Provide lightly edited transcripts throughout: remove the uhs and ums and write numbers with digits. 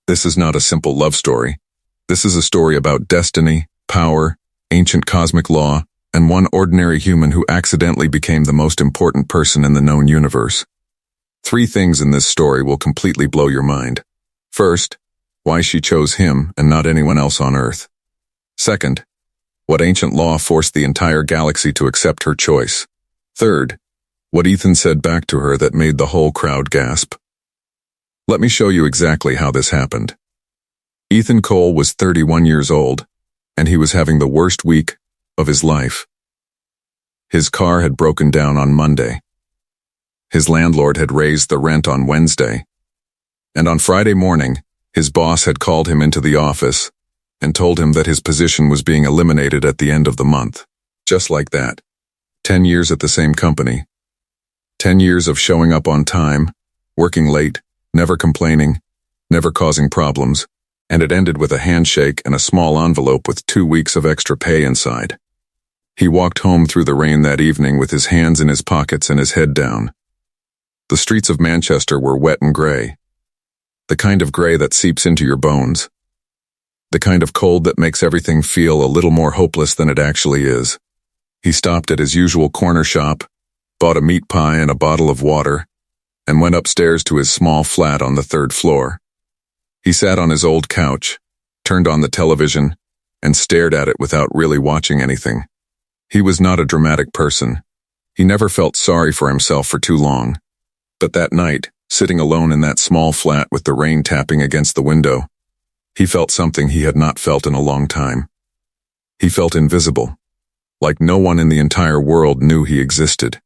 This is not a simple love story. This is a story about destiny, power, ancient cosmic law, and one ordinary human who accidentally became the most important person in the known universe. 3 things in this story will completely blow your mind. First, why she chose him and not anyone else on Earth. Second, what ancient law forced the entire galaxy to accept her choice. Third, what Ethan said back to her that made the whole crowd gasp. Let me show you exactly how this happened. Ethan Cole was 31 years old, and he was having the worst week of his life. His car had broken down on Monday. His landlord had raised the rent on Wednesday. And on Friday morning, his boss had called him into the office and told him that his position was being eliminated at the end of the month. Just like that. 10 years at the same company. 10 years of showing up on time, working late, never complaining, never causing problems, and it ended with a handshake and a small envelope with 2 weeks of extra pay inside. He walked home through the rain that evening with his hands in his pockets and his head down. The streets of Manchester were wet and gray. The kind of gray that seeps into your bones. The kind of cold that makes everything feel a little more hopeless than it actually is. He stopped at his usual corner shop, bought a meat pie and a bottle of water, and went upstairs to his small flat on the 3rd floor. He sat on his old couch, turned on the television, and stared at it without really watching anything. He was not a dramatic person. He never felt sorry for himself for too long. But that night, sitting alone in that small flat with the rain tapping against the window, he felt something he had not felt in a long time. He felt invisible, like no one in the entire world knew he existed.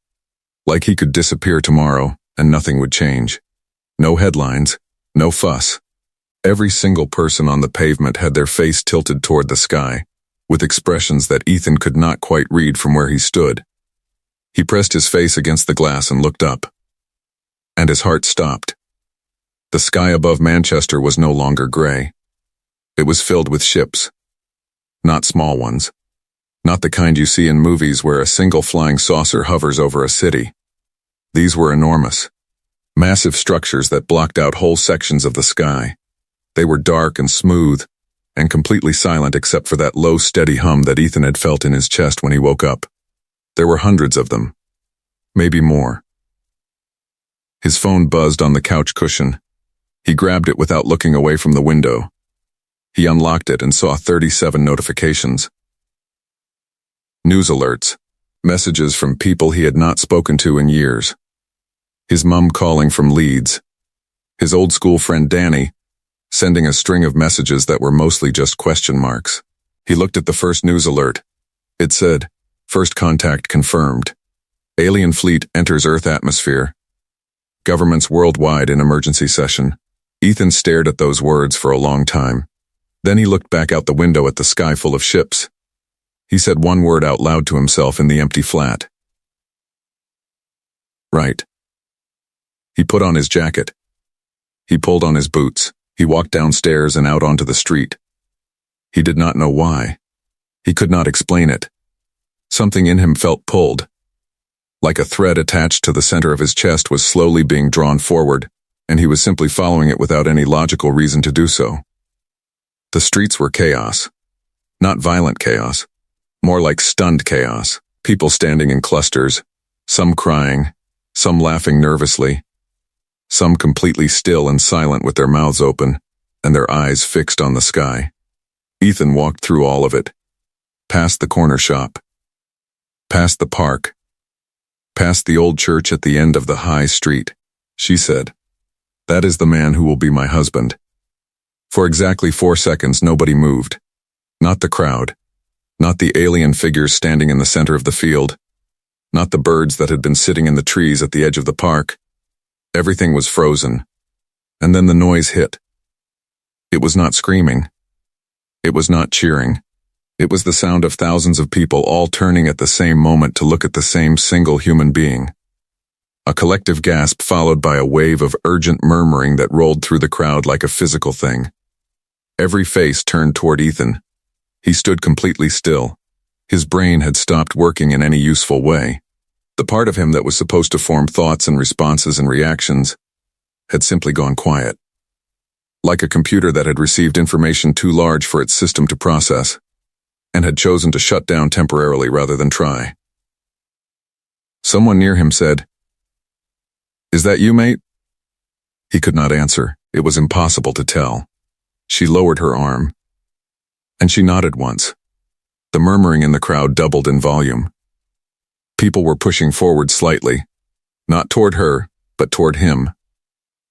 Like he could disappear tomorrow and nothing would change. No headlines, no fuss. Every single person on the pavement had their face tilted toward the sky, with expressions that Ethan could not quite read from where he stood. He pressed his face against the glass and looked up. And his heart stopped. The sky above Manchester was no longer gray. It was filled with ships. Not small ones. Not the kind you see in movies where a single flying saucer hovers over a city. These were enormous. Massive structures that blocked out whole sections of the sky. They were dark and smooth, and completely silent except for that low, steady hum that Ethan had felt in his chest when he woke up. There were hundreds of them. Maybe more. His phone buzzed on the couch cushion. He grabbed it without looking away from the window. He unlocked it and saw 37 notifications. News alerts. Messages from people he had not spoken to in years. His mum calling from Leeds. His old school friend Danny, sending a string of messages that were mostly just question marks. He looked at the first news alert. It said, "First contact confirmed. Alien fleet enters Earth atmosphere. Governments worldwide in emergency session." Ethan stared at those words for a long time. Then he looked back out the window at the sky full of ships. He said one word out loud to himself in the empty flat. Right. He put on his jacket. He pulled on his boots. He walked downstairs and out onto the street. He did not know why. He could not explain it. Something in him felt pulled. Like a thread attached to the center of his chest was slowly being drawn forward, and he was simply following it without any logical reason to do so. The streets were chaos. Not violent chaos. More like stunned chaos. People standing in clusters, some crying, some laughing nervously, some completely still and silent with their mouths open and their eyes fixed on the sky. Ethan walked through all of it. Past the corner shop. Past the park. Past the old church at the end of the high street. She said, "That is the man who will be my husband." For exactly 4 seconds nobody moved. Not the crowd. Not the alien figures standing in the center of the field. Not the birds that had been sitting in the trees at the edge of the park. Everything was frozen. And then the noise hit. It was not screaming. It was not cheering. It was the sound of thousands of people all turning at the same moment to look at the same single human being. A collective gasp followed by a wave of urgent murmuring that rolled through the crowd like a physical thing. Every face turned toward Ethan. He stood completely still. His brain had stopped working in any useful way. The part of him that was supposed to form thoughts and responses and reactions had simply gone quiet. like a computer that had received information too large for its system to process, and had chosen to shut down temporarily rather than try. Someone near him said, "Is that you, mate?" He could not answer. It was impossible to tell. She lowered her arm, and she nodded once. The murmuring in the crowd doubled in volume. People were pushing forward slightly, not toward her, but toward him,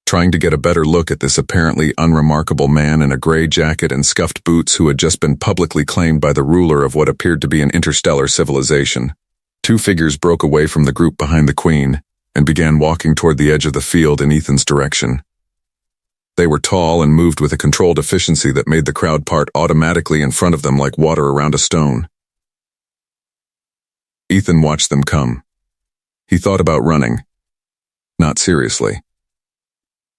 trying to get a better look at this apparently unremarkable man in a gray jacket and scuffed boots who had just been publicly claimed by the ruler of what appeared to be an interstellar civilization. Two figures broke away from the group behind the Queen and began walking toward the edge of the field in Ethan's direction. They were tall and moved with a controlled efficiency that made the crowd part automatically in front of them like water around a stone. Ethan watched them come. He thought about running. Not seriously.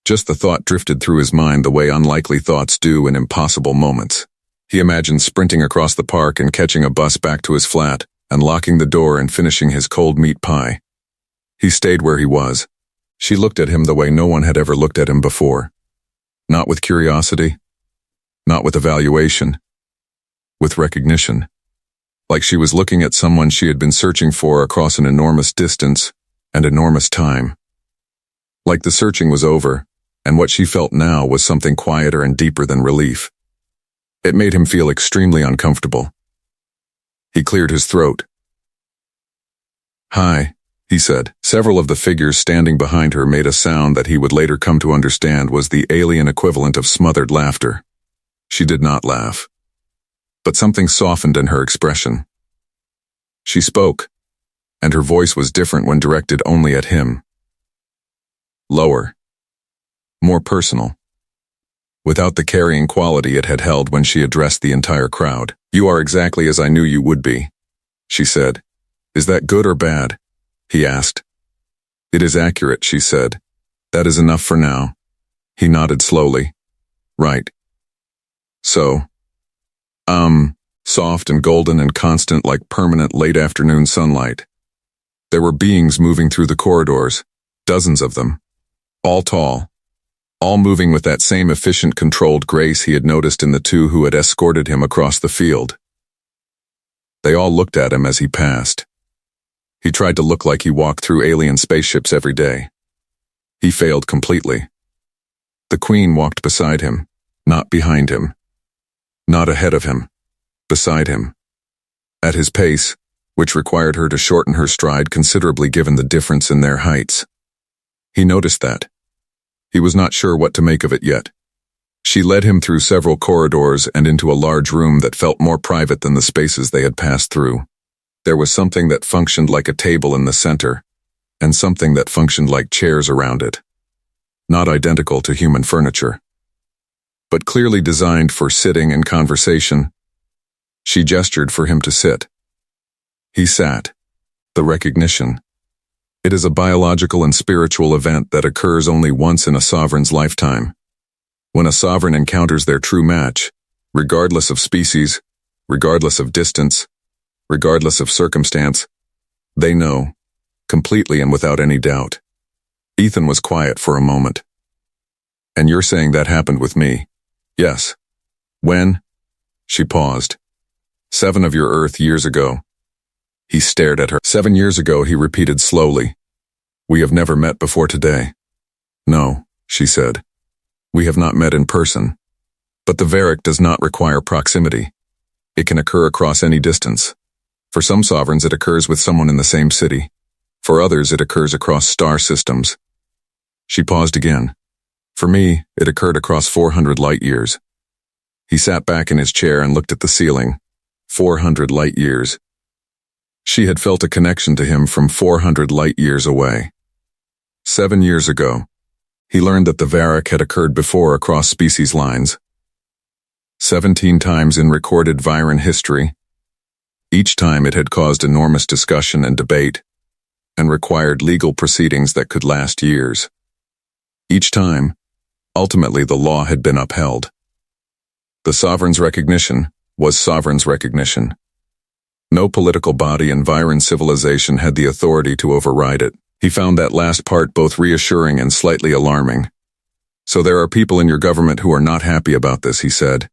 Just the thought drifted through his mind the way unlikely thoughts do in impossible moments. He imagined sprinting across the park and catching a bus back to his flat, and locking the door and finishing his cold meat pie. He stayed where he was. She looked at him the way no one had ever looked at him before. Not with curiosity, not with evaluation, with recognition. Like she was looking at someone she had been searching for across an enormous distance and enormous time. Like the searching was over, and what she felt now was something quieter and deeper than relief. It made him feel extremely uncomfortable. He cleared his throat. "Hi," he said. Several of the figures standing behind her made a sound that he would later come to understand was the alien equivalent of smothered laughter. She did not laugh, but something softened in her expression. She spoke, and her voice was different when directed only at him. Lower. More personal. Without the carrying quality it had held when she addressed the entire crowd. "You are exactly as I knew you would be," she said. "Is that good or bad?" he asked. "It is accurate," she said. "That is enough for now." He nodded slowly. "Right. So, soft and golden and constant like permanent late afternoon sunlight. There were beings moving through the corridors, dozens of them, all tall, all moving with that same efficient controlled grace he had noticed in the two who had escorted him across the field. They all looked at him as he passed. He tried to look like he walked through alien spaceships every day. He failed completely. The Queen walked beside him, not behind him. Not ahead of him, beside him. At his pace, which required her to shorten her stride considerably given the difference in their heights. He noticed that. He was not sure what to make of it yet. She led him through several corridors and into a large room that felt more private than the spaces they had passed through. There was something that functioned like a table in the center, and something that functioned like chairs around it. Not identical to human furniture, but clearly designed for sitting and conversation. She gestured for him to sit. He sat. The recognition. It is a biological and spiritual event that occurs only once in a sovereign's lifetime. When a sovereign encounters their true match, regardless of species, regardless of distance, regardless of circumstance, they know, completely and without any doubt. Ethan was quiet for a moment. "And you're saying that happened with me?" "Yes." "When?" She paused. 7 of your Earth years ago." He stared at her. 7 years ago, he repeated slowly. "We have never met before today." "No," she said. "We have not met in person. But the Varric does not require proximity. It can occur across any distance. For some sovereigns, it occurs with someone in the same city. For others, it occurs across star systems." She paused again. "For me, it occurred across 400 light years." He sat back in his chair and looked at the ceiling. 400 light years. She had felt a connection to him from 400 light years away. 7 years ago, he learned that the Varric had occurred before across species lines. 17 times in recorded Viren history. Each time it had caused enormous discussion and debate, and required legal proceedings that could last years. Each time, ultimately the law had been upheld. The sovereign's recognition was sovereign's recognition. No political body in Viren civilization had the authority to override it. He found that last part both reassuring and slightly alarming. So there are people in your government who are not happy about this, he said.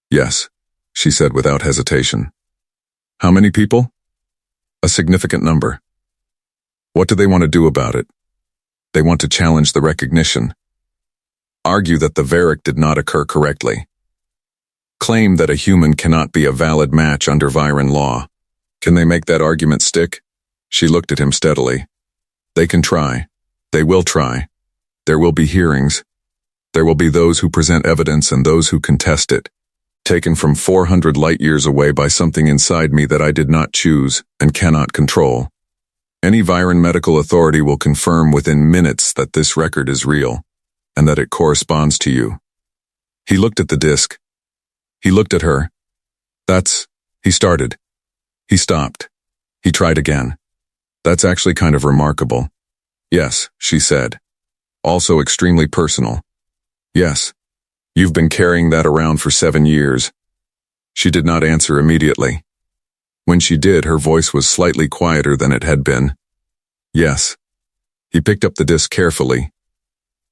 Yes, she said without hesitation. How many people? A significant number. What do they want to do about it? They want to challenge the recognition. Argue that the Varric did not occur correctly. Claim that a human cannot be a valid match under Viren law. Can they make that argument stick? She looked at him steadily. They can try. They will try. There will be hearings. There will be those who present evidence and those who contest it, taken from 400 light years away by something inside me that I did not choose and cannot control. Any Viren medical authority will confirm within minutes that this record is real, and that it corresponds to you. He looked at the disc. He looked at her. He started. He stopped. He tried again. That's actually kind of remarkable. Yes, she said. Also extremely personal. Yes. You've been carrying that around for 7 years. She did not answer immediately. When she did, her voice was slightly quieter than it had been. Yes. He picked up the disc carefully.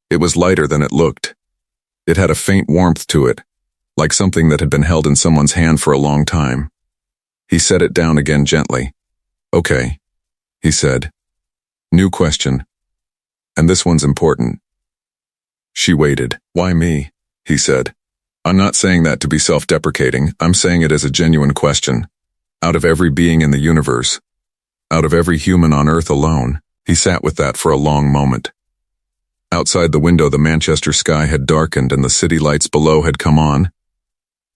It was lighter than it looked. It had a faint warmth to it, like something that had been held in someone's hand for a long time. He set it down again gently. Okay, he said. New question. And this one's important. She waited. Why me? He said. I'm not saying that to be self-deprecating. I'm saying it as a genuine question. Out of every being in the universe, out of every human on Earth alone, he sat with that for a long moment. Outside the window, the Manchester sky had darkened and the city lights below had come on.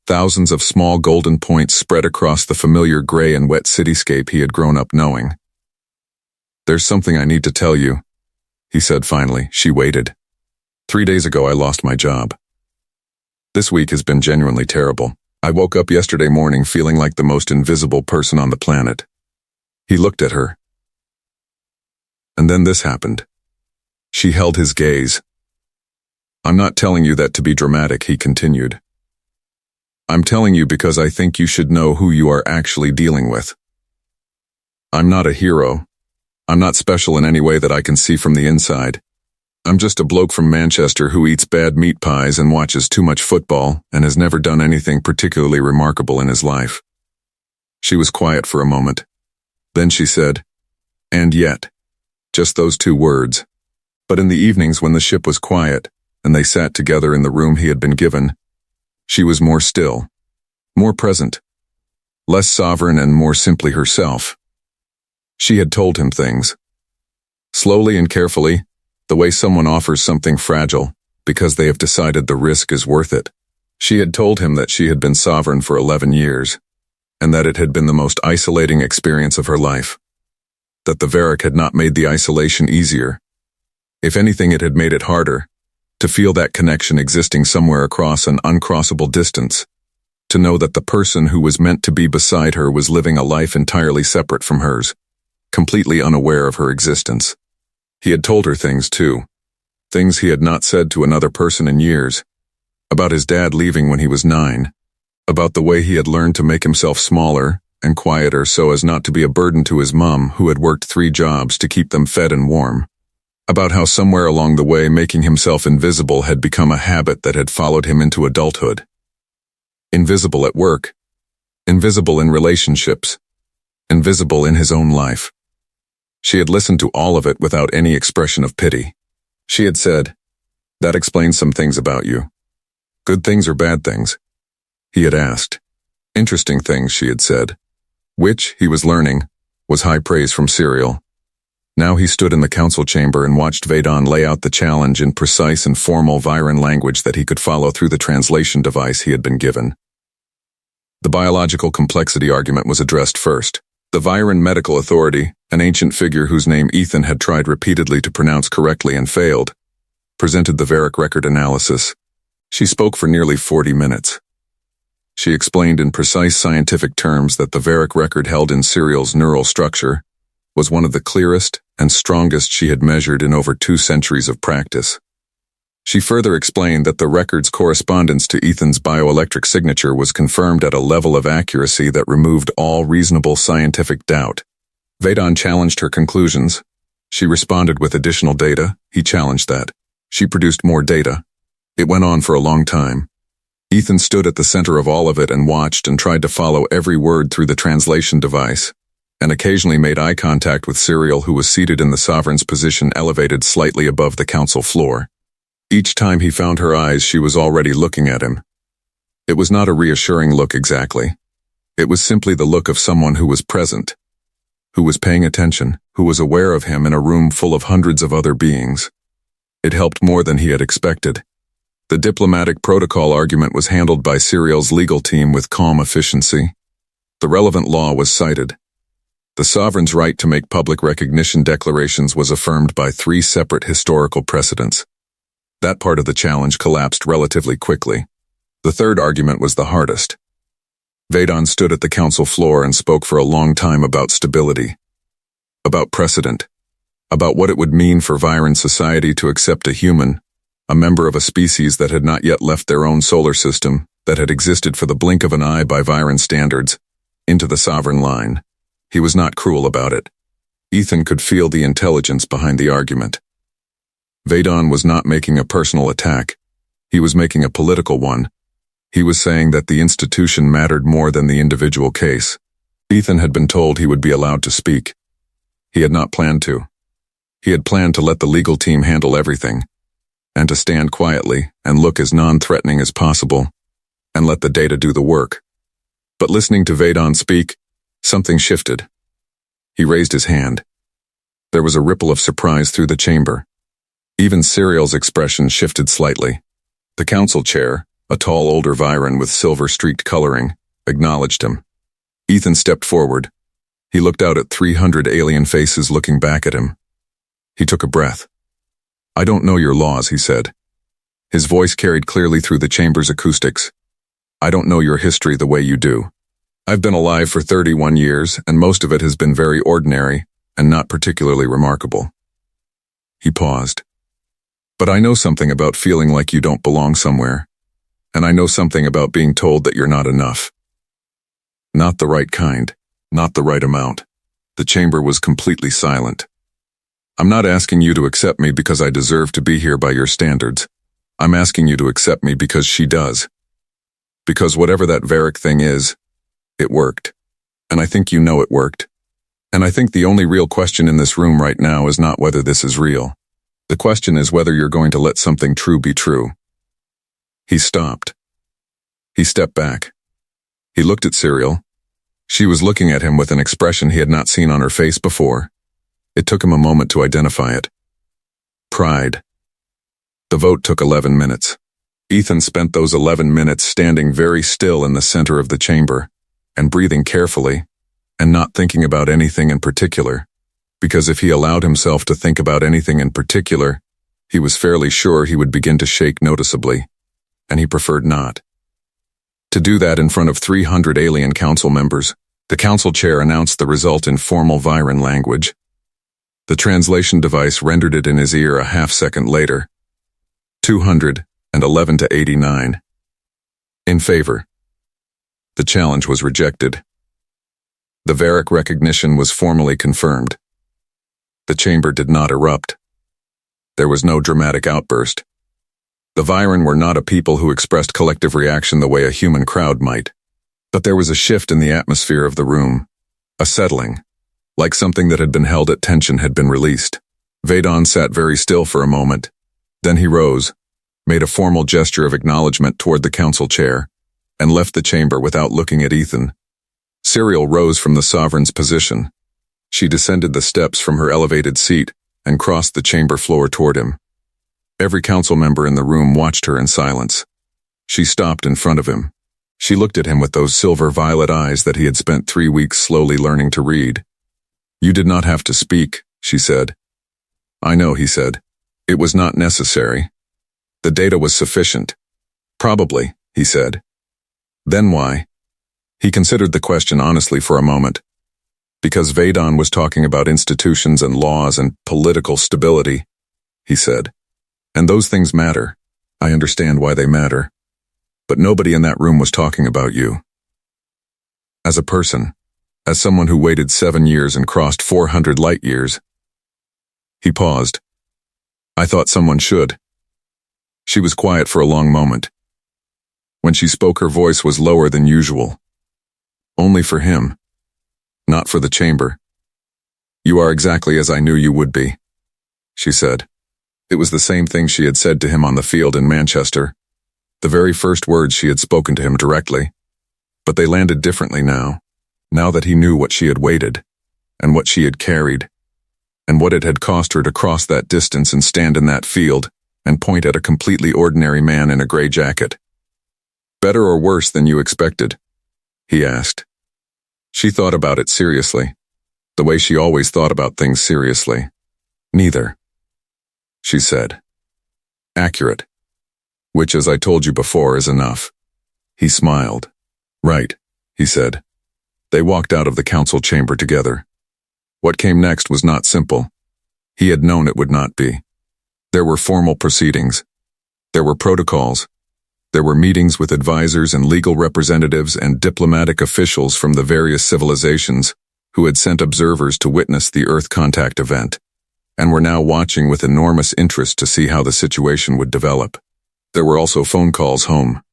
Thousands of small golden points spread across the familiar gray and wet cityscape he had grown up knowing. There's something I need to tell you, he said finally. She waited. 3 days ago, I lost my job. This week has been genuinely terrible. I woke up yesterday morning feeling like the most invisible person on the planet. He looked at her. And then this happened. She held his gaze. I'm not telling you that to be dramatic, he continued. I'm telling you because I think you should know who you are actually dealing with. I'm not a hero. I'm not special in any way that I can see from the inside. I'm just a bloke from Manchester who eats bad meat pies and watches too much football and has never done anything particularly remarkable in his life. She was quiet for a moment. Then she said, and yet, just those 2 words. But in the evenings when the ship was quiet and they sat together in the room he had been given, she was more still, more present, less sovereign and more simply herself. She had told him things. Slowly and carefully, the way someone offers something fragile because they have decided the risk is worth it. She had told him that she had been sovereign for 11 years, and that it had been the most isolating experience of her life. That the Varric had not made the isolation easier. If anything, it had made it harder, to feel that connection existing somewhere across an uncrossable distance, to know that the person who was meant to be beside her was living a life entirely separate from hers, completely unaware of her existence. He had told her things too, things he had not said to another person in years, about his dad leaving when he was 9, about the way he had learned to make himself smaller and quieter so as not to be a burden to his mom who had worked 3 jobs to keep them fed and warm, about how somewhere along the way making himself invisible had become a habit that had followed him into adulthood. Invisible at work, invisible in relationships, invisible in his own life. She had listened to all of it without any expression of pity. She had said, that explains some things about you. Good things or bad things? He had asked. Interesting things, she had said. Which, he was learning, was high praise from Cyril. Now he stood in the council chamber and watched Vedon lay out the challenge in precise and formal Viren language that he could follow through the translation device he had been given. The biological complexity argument was addressed first. The Viren Medical Authority, an ancient figure whose name Ethan had tried repeatedly to pronounce correctly and failed, presented the Varric record analysis. She spoke for nearly 40 minutes. She explained in precise scientific terms that the Varric record held in Cyril's neural structure was one of the clearest and strongest she had measured in over 2 centuries of practice. She further explained that the record's correspondence to Ethan's bioelectric signature was confirmed at a level of accuracy that removed all reasonable scientific doubt. Vedon challenged her conclusions. She responded with additional data. He challenged that. She produced more data. It went on for a long time. Ethan stood at the center of all of it and watched and tried to follow every word through the translation device, and occasionally made eye contact with Cyril, who was seated in the sovereign's position elevated slightly above the council floor. Each time he found her eyes, she was already looking at him. It was not a reassuring look exactly. It was simply the look of someone who was present, who was paying attention, who was aware of him in a room full of hundreds of other beings. It helped more than he had expected. The diplomatic protocol argument was handled by Cyril's legal team with calm efficiency. The relevant law was cited. The sovereign's right to make public recognition declarations was affirmed by 3 separate historical precedents. That part of the challenge collapsed relatively quickly. The third argument was the hardest. Vedon stood at the council floor and spoke for a long time about stability, about precedent, about what it would mean for Viren society to accept a human, a member of a species that had not yet left their own solar system, that had existed for the blink of an eye by Viren standards, into the sovereign line. He was not cruel about it. Ethan could feel the intelligence behind the argument. Vedon was not making a personal attack. He was making a political one. He was saying that the institution mattered more than the individual case. Ethan had been told he would be allowed to speak. He had not planned to. He had planned to let the legal team handle everything, and to stand quietly and look as non-threatening as possible, and let the data do the work. But listening to Vedon speak, something shifted. He raised his hand. There was a ripple of surprise through the chamber. Even Cyril's expression shifted slightly. The council chair, a tall older Viren with silver-streaked coloring, acknowledged him. Ethan stepped forward. He looked out at 300 alien faces looking back at him. He took a breath. "I don't know your laws," he said. His voice carried clearly through the chamber's acoustics. "I don't know your history the way you do. I've been alive for 31 years, and most of it has been very ordinary and not particularly remarkable." He paused. "But I know something about feeling like you don't belong somewhere, and I know something about being told that you're not enough. Not the right kind, not the right amount." The chamber was completely silent. "I'm not asking you to accept me because I deserve to be here by your standards. I'm asking you to accept me because she does. Because whatever that Varric thing is, it worked. And I think you know it worked. And I think the only real question in this room right now is not whether this is real. The question is whether you're going to let something true be true." He stopped. He stepped back. He looked at Cyril. She was looking at him with an expression he had not seen on her face before. It took him a moment to identify it. Pride. The vote took 11 minutes. Ethan spent those 11 minutes standing very still in the center of the chamber, and breathing carefully, and not thinking about anything in particular, because if he allowed himself to think about anything in particular, he was fairly sure he would begin to shake noticeably, and he preferred not. To do that in front of 300 alien council members, the council chair announced the result in formal Viren language. The translation device rendered it in his ear a half-second later. 211 to 89. In favor. The challenge was rejected. The Varric recognition was formally confirmed. The chamber did not erupt. There was no dramatic outburst. The Viren were not a people who expressed collective reaction the way a human crowd might. But there was a shift in the atmosphere of the room, a settling, like something that had been held at tension had been released. Vedon sat very still for a moment. Then he rose, made a formal gesture of acknowledgement toward the council chair, and left the chamber without looking at Ethan. Cyril rose from the sovereign's position. She descended the steps from her elevated seat and crossed the chamber floor toward him. Every council member in the room watched her in silence. She stopped in front of him. She looked at him with those silver-violet eyes that he had spent 3 weeks slowly learning to read. "You did not have to speak," she said. "I know," he said. "It was not necessary. The data was sufficient." "Probably," he said. "Then why?" He considered the question honestly for a moment. "Because Vedon was talking about institutions and laws and political stability," he said. "And those things matter. I understand why they matter. But nobody in that room was talking about you. As a person, as someone who waited 7 years and crossed 400 light years." He paused. "I thought someone should." She was quiet for a long moment. When she spoke, her voice was lower than usual. Only for him. Not for the chamber. "You are exactly as I knew you would be," she said. It was the same thing she had said to him on the field in Manchester. The very first words she had spoken to him directly. But they landed differently now that he knew what she had waited, and what she had carried, and what it had cost her to cross that distance and stand in that field and point at a completely ordinary man in a gray jacket. "Better or worse than you expected?" he asked. She thought about it seriously, the way she always thought about things seriously. "Neither," she said. "Accurate. Which, as I told you before, is enough." He smiled. "Right," he said. They walked out of the council chamber together. What came next was not simple. He had known it would not be. There were formal proceedings. There were protocols. There were meetings with advisors and legal representatives and diplomatic officials from the various civilizations who had sent observers to witness the Earth contact event, and were now watching with enormous interest to see how the situation would develop. There were also phone calls home,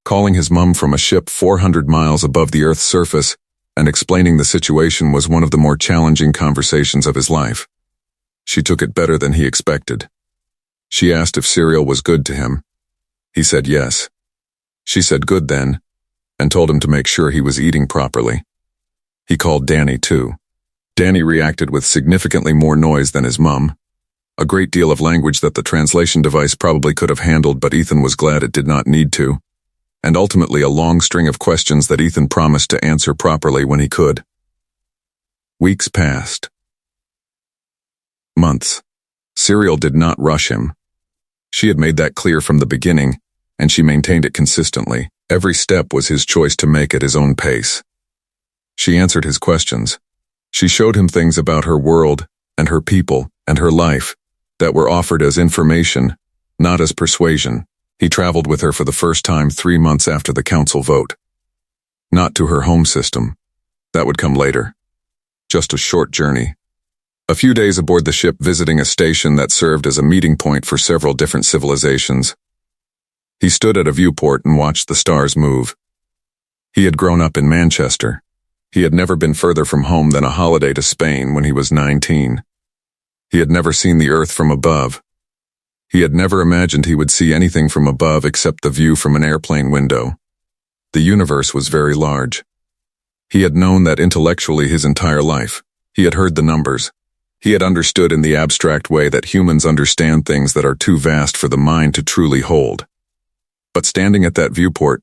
calling his mum from a ship 400 miles above the Earth's surface and explaining the situation was one of the more challenging conversations of his life. She took it better than he expected. She asked if cereal was good to him. He said yes. She said good then, and told him to make sure he was eating properly. He called Danny too. Danny reacted with significantly more noise than his mum. A great deal of language that the translation device probably could have handled, but Ethan was glad it did not need to. And ultimately a long string of questions that Ethan promised to answer properly when he could. Weeks passed. Months. Cereal did not rush him. She had made that clear from the beginning, and she maintained it consistently. Every step was his choice to make at his own pace. She answered his questions. She showed him things about her world, and her people, and her life, that were offered as information, not as persuasion. He traveled with her for the first time 3 months after the council vote. Not to her home system. That would come later. Just a short journey. A few days aboard the ship visiting a station that served as a meeting point for several different civilizations. He stood at a viewport and watched the stars move. He had grown up in Manchester. He had never been further from home than a holiday to Spain when he was 19. He had never seen the Earth from above. He had never imagined he would see anything from above except the view from an airplane window. The universe was very large. He had known that intellectually his entire life. He had heard the numbers. He had understood in the abstract way that humans understand things that are too vast for the mind to truly hold. But standing at that viewport,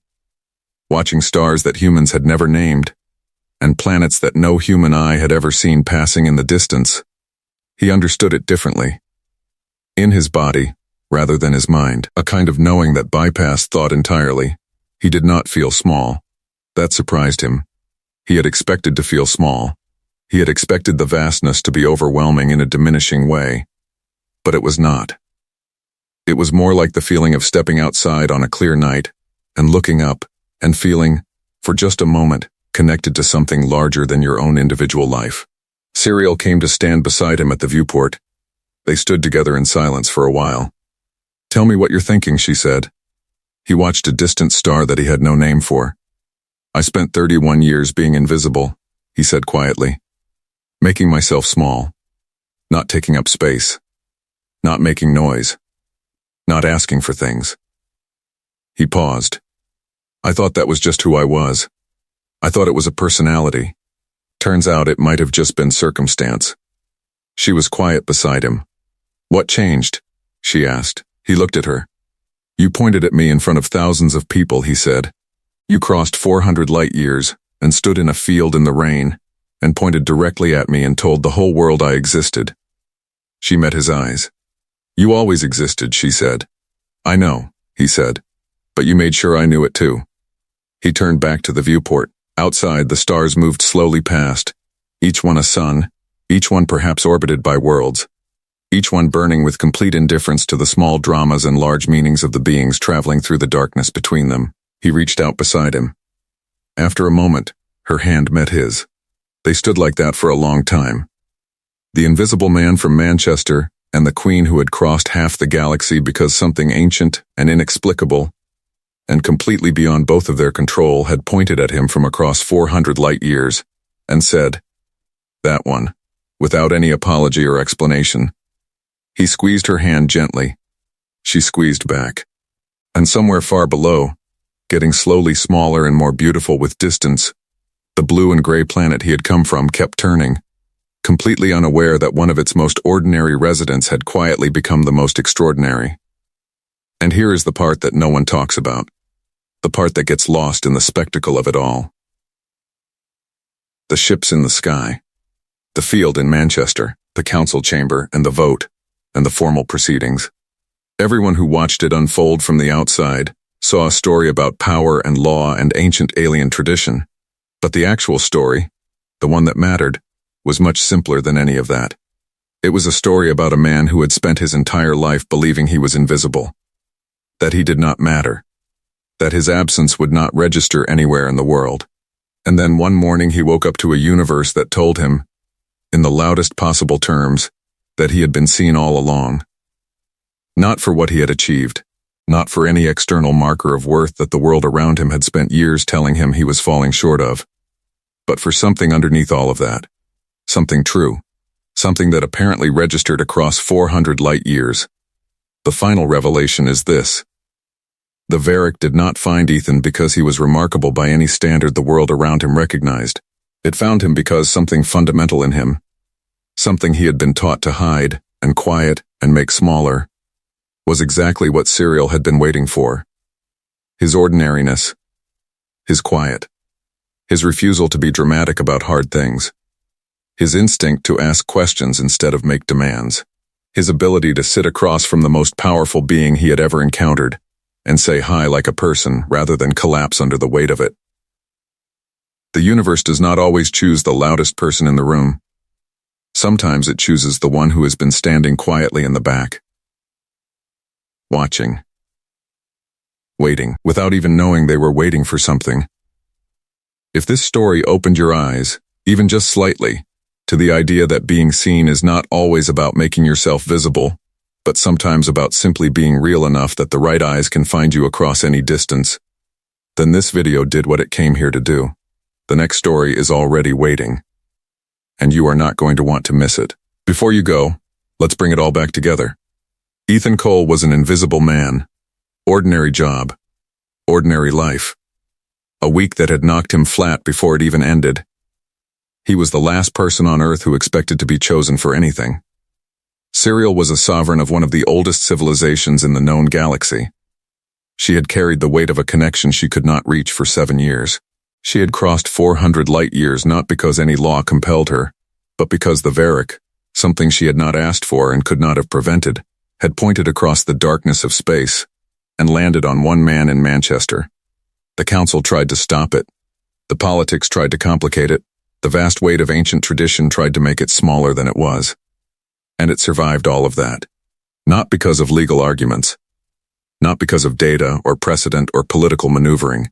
watching stars that humans had never named, and planets that no human eye had ever seen passing in the distance, he understood it differently. In his body, rather than his mind, a kind of knowing that bypassed thought entirely. He did not feel small. That surprised him. He had expected to feel small. He had expected the vastness to be overwhelming in a diminishing way. But it was not. It was more like the feeling of stepping outside on a clear night, and looking up, and feeling, for just a moment, connected to something larger than your own individual life. Cereal came to stand beside him at the viewport. They stood together in silence for a while. "Tell me what you're thinking," she said. He watched a distant star that he had no name for. "I spent 31 years being invisible," he said quietly. "Making myself small. Not taking up space. Not making noise. Not asking for things." He paused. "I thought that was just who I was. I thought it was a personality. Turns out it might have just been circumstance." She was quiet beside him. "What changed?" she asked. He looked at her. "You pointed at me in front of thousands of people," he said. "You crossed 400 light years and stood in a field in the rain and pointed directly at me and told the whole world I existed." She met his eyes. "You always existed," she said. "I know," he said. "But you made sure I knew it too." He turned back to the viewport. Outside, the stars moved slowly past, each one a sun, each one perhaps orbited by worlds, each one burning with complete indifference to the small dramas and large meanings of the beings traveling through the darkness between them. He reached out beside him. After a moment, her hand met his. They stood like that for a long time. The invisible man from Manchester and the queen who had crossed half the galaxy because something ancient and inexplicable and completely beyond both of their control had pointed at him from across 400 light years and said, "That one," without any apology or explanation. He squeezed her hand gently. She squeezed back. And somewhere far below, getting slowly smaller and more beautiful with distance, the blue and gray planet he had come from kept turning, completely unaware that one of its most ordinary residents had quietly become the most extraordinary. And here is the part that no one talks about, the part that gets lost in the spectacle of it all. The ships in the sky, the field in Manchester, the council chamber, and the vote, and the formal proceedings. Everyone who watched it unfold from the outside saw a story about power and law and ancient alien tradition. But the actual story, the one that mattered, was much simpler than any of that. It was a story about a man who had spent his entire life believing he was invisible, that he did not matter, that his absence would not register anywhere in the world. And then one morning he woke up to a universe that told him, in the loudest possible terms, that he had been seen all along. Not for what he had achieved, not for any external marker of worth that the world around him had spent years telling him he was falling short of, but for something underneath all of that, something true, something that apparently registered across 400 light years. The final revelation is this. The Varric did not find Ethan because he was remarkable by any standard the world around him recognized. It found him because something fundamental in him, something he had been taught to hide and quiet and make smaller, was exactly what Serial had been waiting for. His ordinariness, his quiet, his refusal to be dramatic about hard things, his instinct to ask questions instead of make demands, his ability to sit across from the most powerful being he had ever encountered and say hi like a person rather than collapse under the weight of it. The universe does not always choose the loudest person in the room. Sometimes it chooses the one who has been standing quietly in the back, watching, waiting, without even knowing they were waiting for something. If this story opened your eyes, even just slightly, to the idea that being seen is not always about making yourself visible, but sometimes about simply being real enough that the right eyes can find you across any distance, then this video did what it came here to do. The next story is already waiting, and you are not going to want to miss it. Before you go, let's bring it all back together. Ethan Cole was an invisible man, ordinary job, ordinary life. A week that had knocked him flat before it even ended. He was the last person on Earth who expected to be chosen for anything. Serial was a sovereign of one of the oldest civilizations in the known galaxy. She had carried the weight of a connection she could not reach for 7 years. She had crossed 400 light years not because any law compelled her, but because the Varric, something she had not asked for and could not have prevented, had pointed across the darkness of space and landed on one man in Manchester. The council tried to stop it. The politics tried to complicate it. The vast weight of ancient tradition tried to make it smaller than it was. And it survived all of that. Not because of legal arguments. Not because of data or precedent or political maneuvering.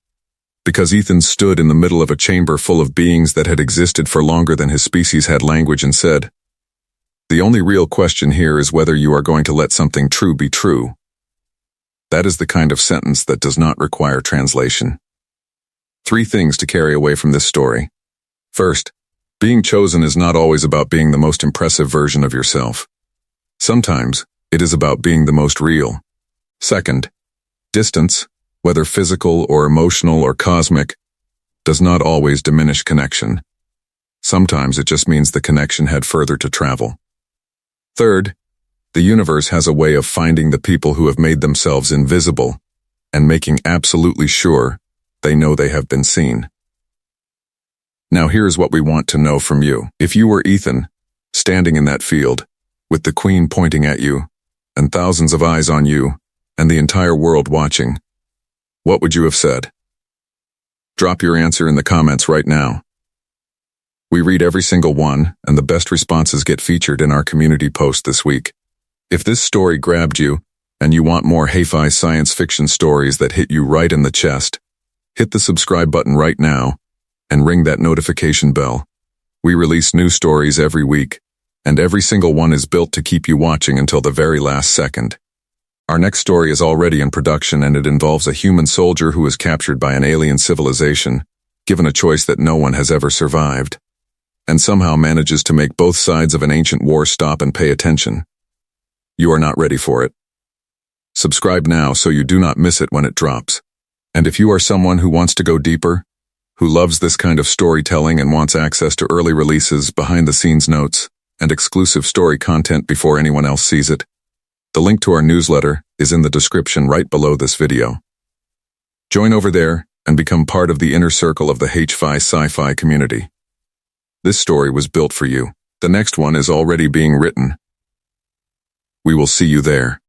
Because Ethan stood in the middle of a chamber full of beings that had existed for longer than his species had language and said, "The only real question here is whether you are going to let something true be true." That is the kind of sentence that does not require translation. 3 things to carry away from this story. First, being chosen is not always about being the most impressive version of yourself. Sometimes, it is about being the most real. Second, distance, whether physical or emotional or cosmic, does not always diminish connection. Sometimes it just means the connection had further to travel. Third, the universe has a way of finding the people who have made themselves invisible and making absolutely sure they know they have been seen. Now here's what we want to know from you. If you were Ethan, standing in that field, with the Queen pointing at you, and thousands of eyes on you, and the entire world watching, what would you have said? Drop your answer in the comments right now. We read every single one, and the best responses get featured in our community post this week. If this story grabbed you, and you want more hi-fi science fiction stories that hit you right in the chest, hit the subscribe button right now, and ring that notification bell. We release new stories every week, and every single one is built to keep you watching until the very last second. Our next story is already in production, and it involves a human soldier who is captured by an alien civilization, given a choice that no one has ever survived, and somehow manages to make both sides of an ancient war stop and pay attention. You are not ready for it. Subscribe now so you do not miss it when it drops. And if you are someone who wants to go deeper, who loves this kind of storytelling and wants access to early releases, behind-the-scenes notes, and exclusive story content before anyone else sees it, the link to our newsletter is in the description right below this video. Join over there and become part of the inner circle of the H-Fi sci-fi community. This story was built for you. The next one is already being written. We will see you there.